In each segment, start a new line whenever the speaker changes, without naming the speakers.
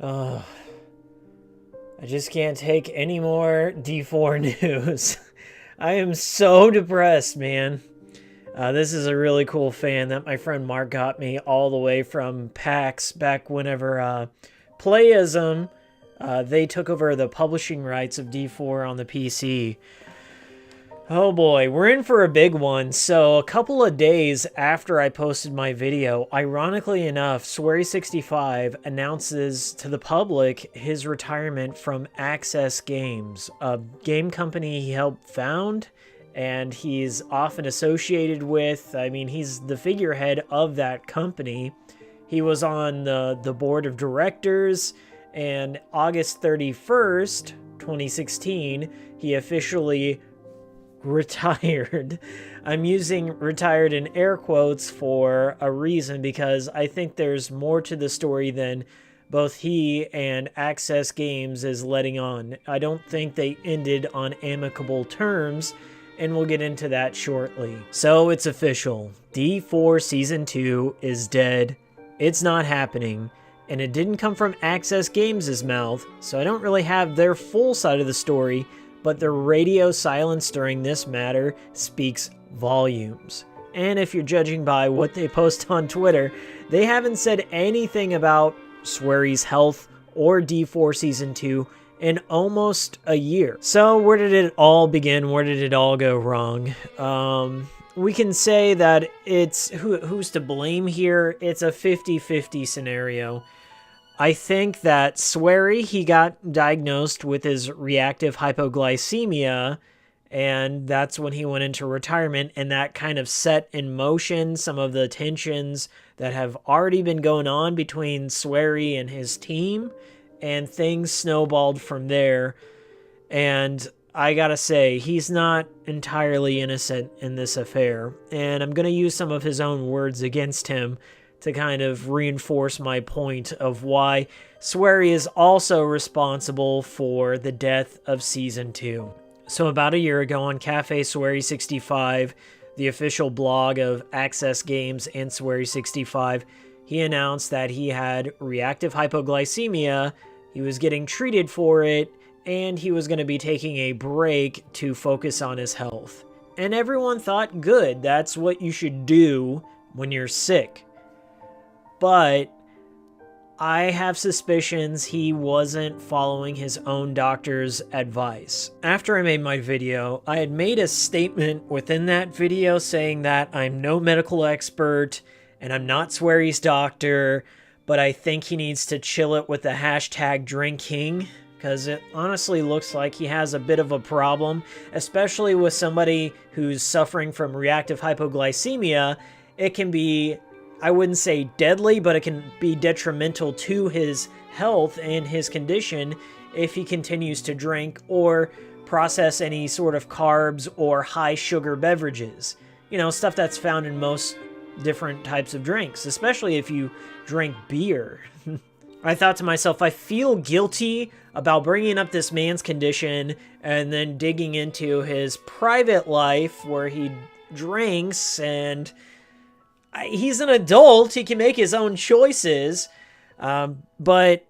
Oh, I just can't take any more D4 news. I am so depressed, man. This is a really cool fan that my friend Mark got me all the way from PAX back whenever Playism, they took over the publishing rights of D4 on the PC. Oh boy, we're in for a big one. So a couple of days after I posted my video, ironically enough, SWERY65 announces to the public his retirement from Access Games, a game company he helped found and he's often associated with. I mean, he's the figurehead of that company. He was on the board of directors, and August 31st, 2016, he officially retired. I'm using retired in air quotes for a reason, because I think there's more to the story than both he and Access Games is letting on. I don't think they ended on amicable terms, and we'll get into that shortly. So it's official. D4 Season 2 is dead. It's not happening. And it didn't come from Access Games' mouth, so I don't really have their full side of the story, but their radio silence during this matter speaks volumes. And if you're judging by what they post on Twitter, they haven't said anything about SWERY's health or D4 Season 2 in almost a year. So where did it all begin? Where did it all go wrong? We can say that it's who's to blame here. It's a 50-50 scenario. I think that SWERY, he got diagnosed with his reactive hypoglycemia, and that's when he went into retirement, and that kind of set in motion some of the tensions that have already been going on between SWERY and his team, and things snowballed from there. And I gotta say, he's not entirely innocent in this affair, and I'm gonna use some of his own words against him to kind of reinforce my point of why SWERY is also responsible for the death of Season 2. So about a year ago on Cafe SWERY65, the official blog of Access Games and SWERY65, he announced that he had reactive hypoglycemia, he was getting treated for it, and he was going to be taking a break to focus on his health. And everyone thought, good, that's what you should do when you're sick. But I have suspicions he wasn't following his own doctor's advice. After I made my video, I had made a statement within that video saying that I'm no medical expert and I'm not SWERY's doctor, but I think he needs to chill it with the hashtag drinking, because it honestly looks like he has a bit of a problem, especially with somebody who's suffering from reactive hypoglycemia. It can be, I wouldn't say deadly, but it can be detrimental to his health and his condition if he continues to drink or process any sort of carbs or high sugar beverages. You know, stuff that's found in most different types of drinks, especially if you drink beer. I thought to myself, I feel guilty about bringing up this man's condition and then digging into his private life where he drinks, and he's an adult, he can make his own choices, but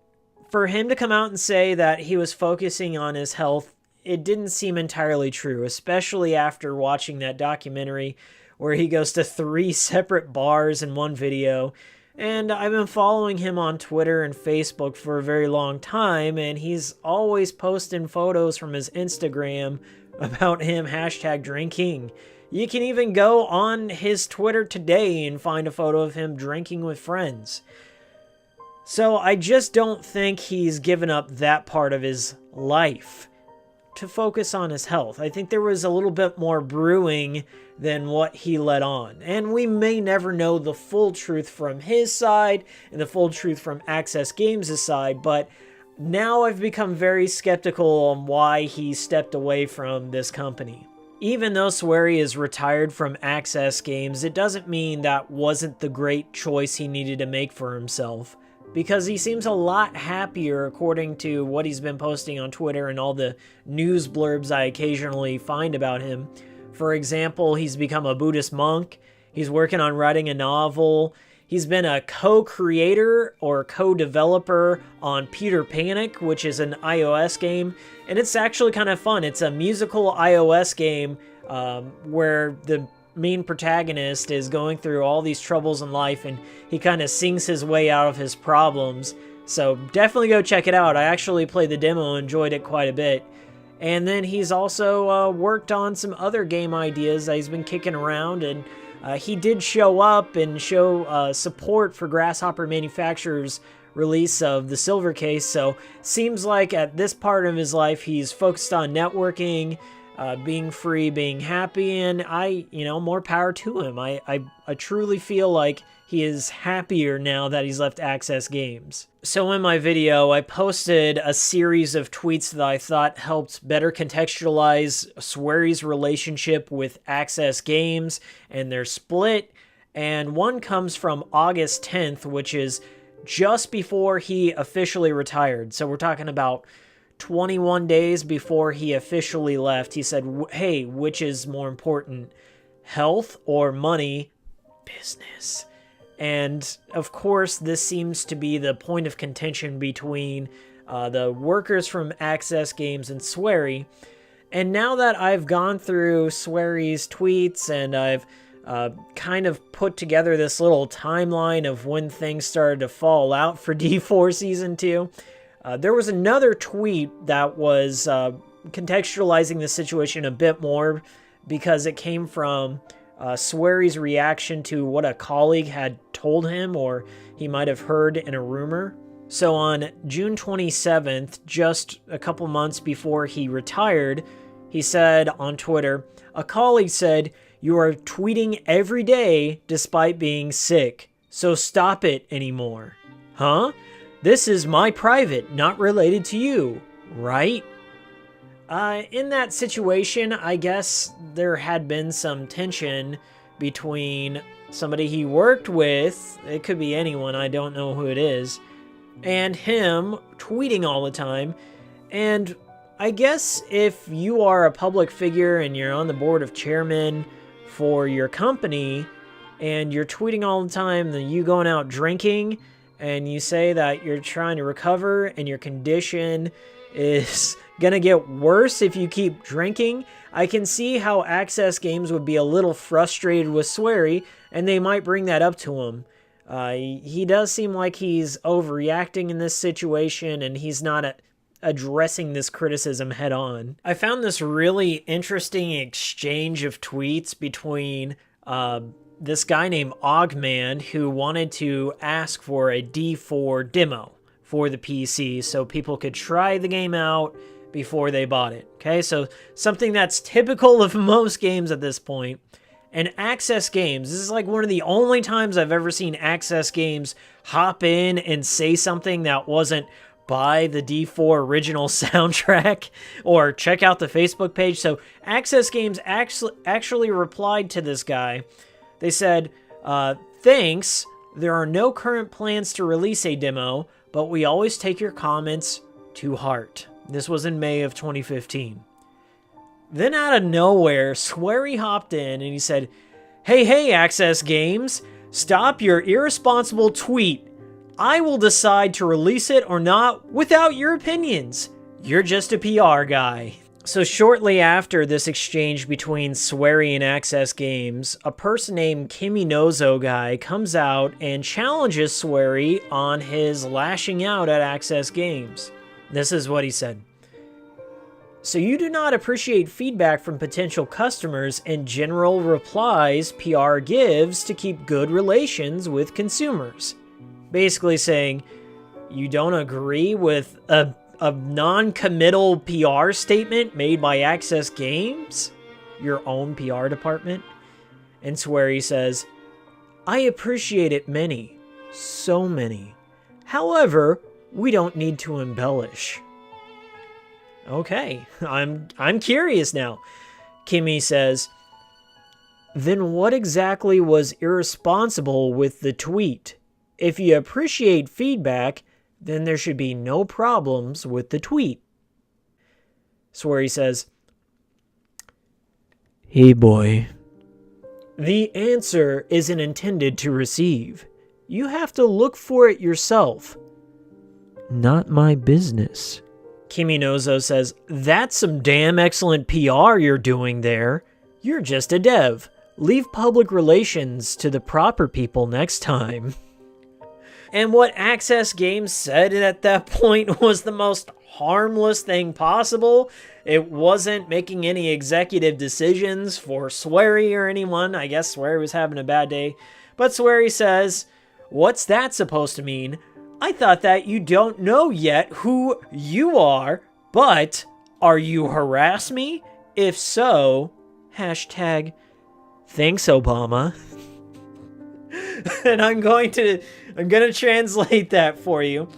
for him to come out and say that he was focusing on his health, it didn't seem entirely true, especially after watching that documentary where he goes to 3 separate bars in one video. And I've been following him on Twitter and Facebook for a very long time, and he's always posting photos from his Instagram about him hashtag drinking. You can even go on his Twitter today and find a photo of him drinking with friends. So I just don't think he's given up that part of his life to focus on his health. I think there was a little bit more brewing than what he let on. And we may never know the full truth from his side and the full truth from Access Games' side, but now I've become very skeptical on why he stepped away from this company. Even though SWERY is retired from Access Games, it doesn't mean that wasn't the great choice he needed to make for himself, because he seems a lot happier according to what he's been posting on Twitter and all the news blurbs I occasionally find about him. For example, he's become a Buddhist monk, he's working on writing a novel, He's been a co-creator or co-developer on Peter Panic, which is an iOS game, and it's actually kind of fun. It's a musical iOS game where the main protagonist is going through all these troubles in life, and he kind of sings his way out of his problems. So definitely go check it out. I actually played the demo and enjoyed it quite a bit. And then he's also worked on some other game ideas that he's been kicking around, and he did show up and show support for Grasshopper Manufacturer's release of the Silver Case. So seems like at this part of his life he's focused on networking, being free, being happy, and more power to him. I truly feel like he is happier now that he's left Access Games. So in my video, I posted a series of tweets that I thought helped better contextualize SWERY's relationship with Access Games and their split. And one comes from August 10th, which is just before he officially retired. So we're talking about 21 days before he officially left. He said, hey, which is more important, health or money? Business. And of course, this seems to be the point of contention between the workers from Access Games and SWERY. And now that I've gone through SWERY's tweets and I've kind of put together this little timeline of when things started to fall out for D4 Season 2, there was another tweet that was contextualizing the situation a bit more, because it came from SWERY's reaction to what a colleague had told him, or he might have heard in a rumor. So on June 27th, just a couple months before he retired, he said on Twitter, a colleague said, "You are tweeting every day despite being sick, so stop it anymore." Huh? This is my private, not related to you, right? In that situation, I guess there had been some tension between somebody he worked with, it could be anyone, I don't know who it is, and him tweeting all the time. And I guess if you are a public figure and you're on the board of chairmen for your company and you're tweeting all the time, then you going out drinking and you say that you're trying to recover and your condition is gonna get worse if you keep drinking, I can see how Access Games would be a little frustrated with SWERY, and they might bring that up to him. He does seem like he's overreacting in this situation, and he's not addressing this criticism head on. I found this really interesting exchange of tweets between this guy named Ogman, who wanted to ask for a D4 demo for the PC so people could try the game out before they bought it. Okay, so something that's typical of most games at this point. And Access Games, this is like one of the only times I've ever seen Access Games hop in and say something that wasn't buy the D4 original soundtrack or check out the Facebook page. So Access Games actually replied to this guy. They said, thanks, there are no current plans to release a demo, but we always take your comments to heart. This was in May of 2015. Then out of nowhere, SWERY hopped in and he said, Hey, Access Games, stop your irresponsible tweet. I will decide to release it or not without your opinions. You're just a PR guy. So shortly after this exchange between SWERY and Access Games, a person named Kimi Nozo guy comes out and challenges SWERY on his lashing out at Access Games. This is what he said. So you do not appreciate feedback from potential customers and general replies PR gives to keep good relations with consumers. Basically saying, you don't agree with a non-committal PR statement made by Access Games, your own PR department? And SWERY says, I appreciate it many, so many. However, we don't need to embellish. Okay, I'm curious now. Kimi says, then what exactly was irresponsible with the tweet? If you appreciate feedback, then there should be no problems with the tweet. SWERY says, hey boy, the answer isn't intended to receive. You have to look for it yourself. Not my business. Kiminozo says, that's some damn excellent PR you're doing there. You're just a dev. Leave public relations to the proper people next time. And what Access Games said at that point was the most harmless thing possible. It wasn't making any executive decisions for SWERY or anyone. I guess SWERY was having a bad day. But SWERY says, what's that supposed to mean? I thought that you don't know yet who you are, but are you harass me? If so, hashtag thanks, Obama. And I'm gonna translate that for you.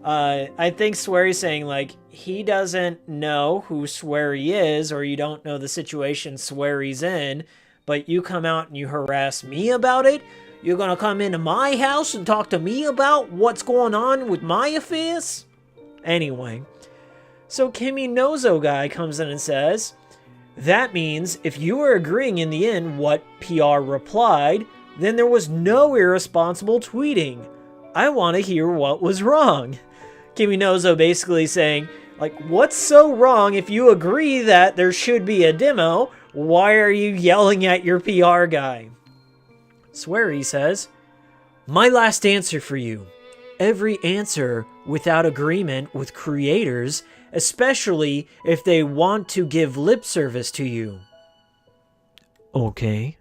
I think SWERY's saying, like, he doesn't know who SWERY is, or you don't know the situation SWERY's in, but you come out and you harass me about it? You're gonna come into my house and talk to me about what's going on with my affairs? Anyway, so Kiminozo guy comes in and says, that means if you are agreeing in the end what PR replied, then there was no irresponsible tweeting. I want to hear what was wrong. Kiminozo basically saying, like, what's so wrong if you agree that there should be a demo? Why are you yelling at your PR guy? SWERY says, my last answer for you. Every answer without agreement with creators, especially if they want to give lip service to you. Okay.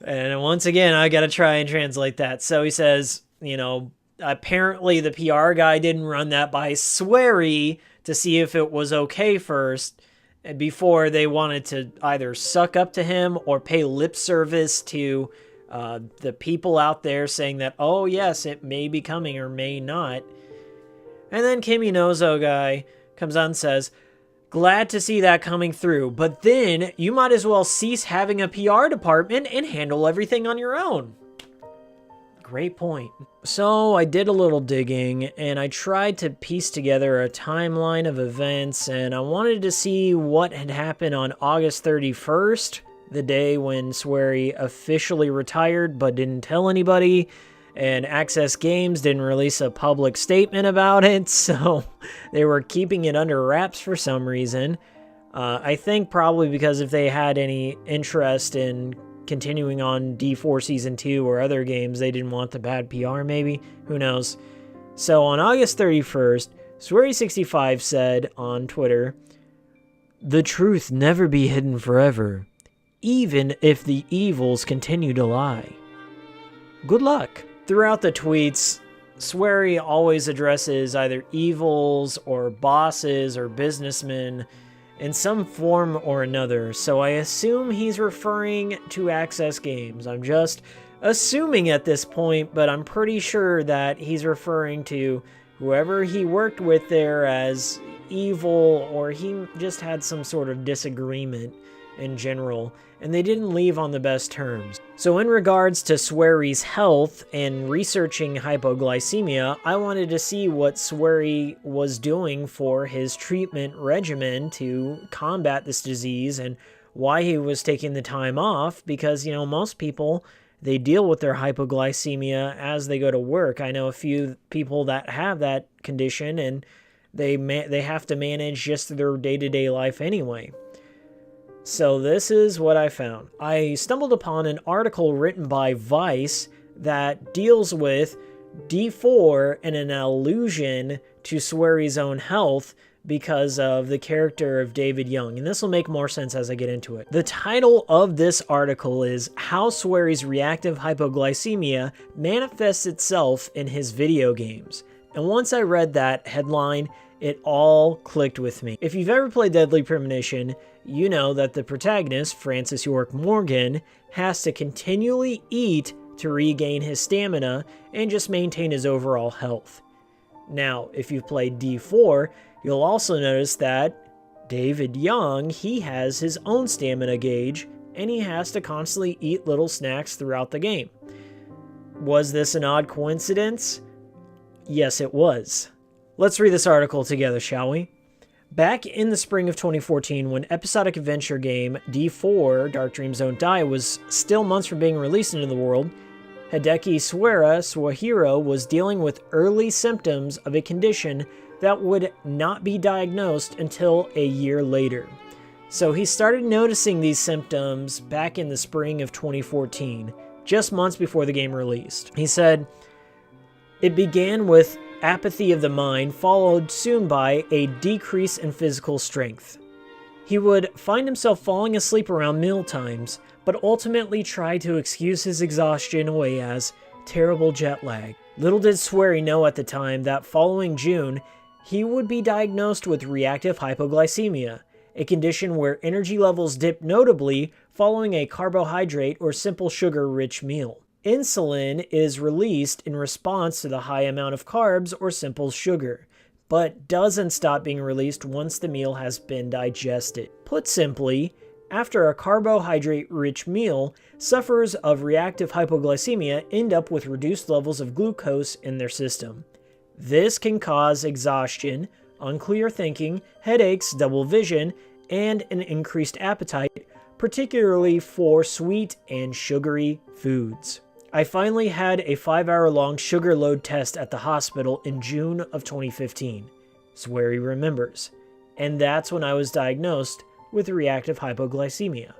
And once again, I gotta try and translate that. So he says, you know, apparently the PR guy didn't run that by SWERY to see if it was okay first before they wanted to either suck up to him or pay lip service to the people out there saying that, oh yes, it may be coming or may not. And then Kiminozo guy comes on and says, glad to see that coming through, but then you might as well cease having a PR department and handle everything on your own. Great point. So I did a little digging and I tried to piece together a timeline of events, and I wanted to see what had happened on August 31st, the day when SWERY officially retired but didn't tell anybody, and Access Games didn't release a public statement about it, so they were keeping it under wraps for some reason. I think probably because if they had any interest in continuing on D4 Season 2 or other games, they didn't want the bad PR maybe, who knows. So on August 31st, SWERY65 said on Twitter, the truth never be hidden forever, even if the evils continue to lie. Good luck. Throughout the tweets, SWERY always addresses either evils or bosses or businessmen in some form or another, so I assume he's referring to Access Games. I'm just assuming at this point, but I'm pretty sure that he's referring to whoever he worked with there as evil, or he just had some sort of disagreement in general, and they didn't leave on the best terms. So in regards to SWERY's health and researching hypoglycemia, I wanted to see what SWERY was doing for his treatment regimen to combat this disease and why he was taking the time off, because, you know, most people, they deal with their hypoglycemia as they go to work. I know a few people that have that condition, and they have to manage just their day-to-day life anyway. So this is what I found. I stumbled upon an article written by Vice that deals with D4 and an allusion to SWERY's own health because of the character of David Young, and this will make more sense as I get into it. The title of this article is How SWERY's Reactive Hypoglycemia Manifests Itself in His Video Games. And once I read that headline, it all clicked with me. If you've ever played Deadly Premonition, you know that the protagonist, Francis York Morgan, has to continually eat to regain his stamina and just maintain his overall health. Now, if you've played D4, you'll also notice that David Young, he has his own stamina gauge, and he has to constantly eat little snacks throughout the game. Was this an odd coincidence? Yes, it was. Let's read this article together, shall we? Back in the spring of 2014, when episodic adventure game D4, Dark Dreams Don't Die, was still months from being released into the world, Hideki Suwahiro was dealing with early symptoms of a condition that would not be diagnosed until a year later. So he started noticing these symptoms back in the spring of 2014, just months before the game released. He said, "It began with apathy of the mind, followed soon by a decrease in physical strength. He would find himself falling asleep around meal times, but ultimately tried to excuse his exhaustion away as terrible jet lag. Little did SWERY know at the time that following June, he would be diagnosed with reactive hypoglycemia, a condition where energy levels dip notably following a carbohydrate or simple sugar-rich meal. Insulin is released in response to the high amount of carbs or simple sugar, but doesn't stop being released once the meal has been digested. Put simply, after a carbohydrate-rich meal, sufferers of reactive hypoglycemia end up with reduced levels of glucose in their system. This can cause exhaustion, unclear thinking, headaches, double vision, and an increased appetite, particularly for sweet and sugary foods. I finally had a 5-hour-long sugar load test at the hospital in June of 2015, SWERY remembers, and that's when I was diagnosed with reactive hypoglycemia.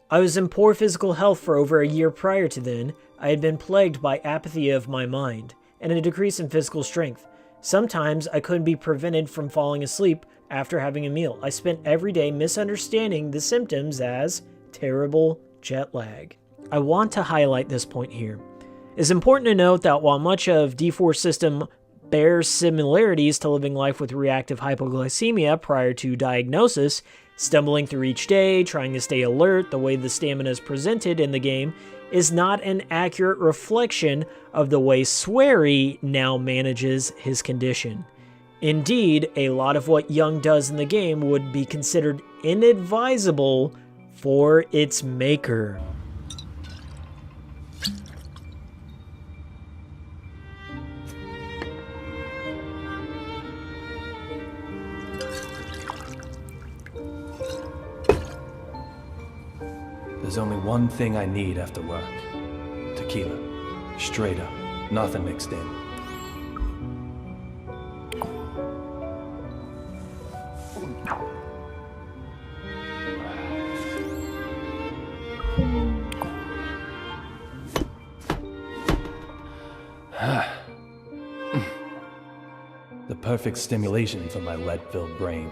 I was in poor physical health for over a year prior to then. I had been plagued by apathy of my mind and a decrease in physical strength. Sometimes I couldn't be prevented from falling asleep after having a meal. I spent every day misunderstanding the symptoms as terrible jet lag." I want to highlight this point here. It's important to note that while much of D4's system bears similarities to living life with reactive hypoglycemia prior to diagnosis, stumbling through each day, trying to stay alert, the way the stamina is presented in the game is not an accurate reflection of the way SWERY now manages his condition. Indeed, a lot of what Young does in the game would be considered inadvisable for its maker.
There's only one thing I need after work. Tequila. Straight up. Nothing mixed in. The perfect stimulation for my lead-filled brain.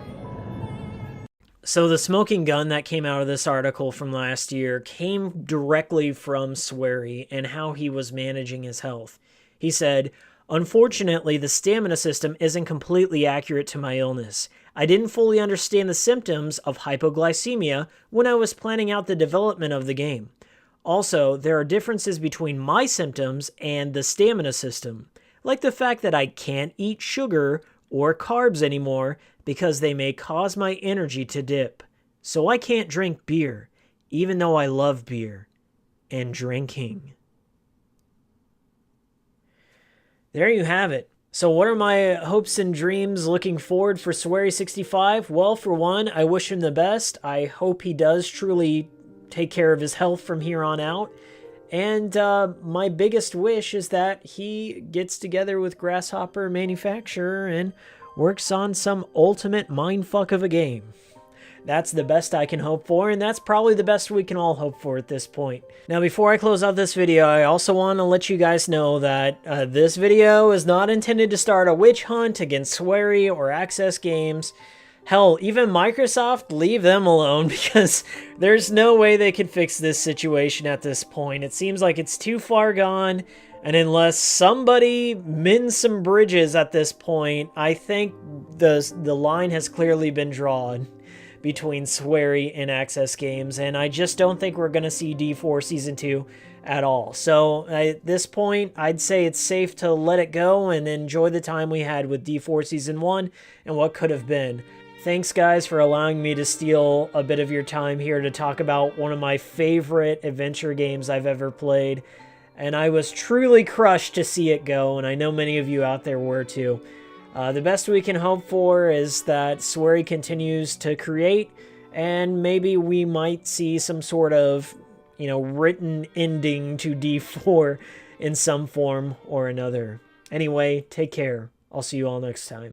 So the smoking gun that came out of this article from last year came directly from SWERY and how he was managing his health. He said, "Unfortunately, the stamina system isn't completely accurate to my illness. I didn't fully understand the symptoms of hypoglycemia when I was planning out the development of the game. Also, there are differences between my symptoms and the stamina system, like the fact that I can't eat sugar or carbs anymore because they may cause my energy to dip. So I can't drink beer, even though I love beer and drinking." There you have it. So what are my hopes and dreams looking forward for SWERY65? Well, for one, I wish him the best. I hope he does truly take care of his health from here on out. And my biggest wish is that he gets together with Grasshopper Manufacturer and works on some ultimate mindfuck of a game. That's the best I can hope for, and that's probably the best we can all hope for at this point. Now, before I close out this video, I also want to let you guys know that this video is not intended to start a witch hunt against SWERY or Access Games. Hell, even Microsoft, leave them alone, because there's no way they can fix this situation at this point. It seems like it's too far gone, and unless somebody mends some bridges at this point, I think the line has clearly been drawn between SWERY and Access Games, and I just don't think we're going to see D4 Season 2 at all. So at this point, I'd say it's safe to let it go and enjoy the time we had with D4 Season 1 and what could have been. Thanks, guys, for allowing me to steal a bit of your time here to talk about one of my favorite adventure games I've ever played. And I was truly crushed to see it go, and I know many of you out there were too. The best we can hope for is that SWERY continues to create, and maybe we might see some sort of, written ending to D4 in some form or another. Anyway, take care. I'll see you all next time.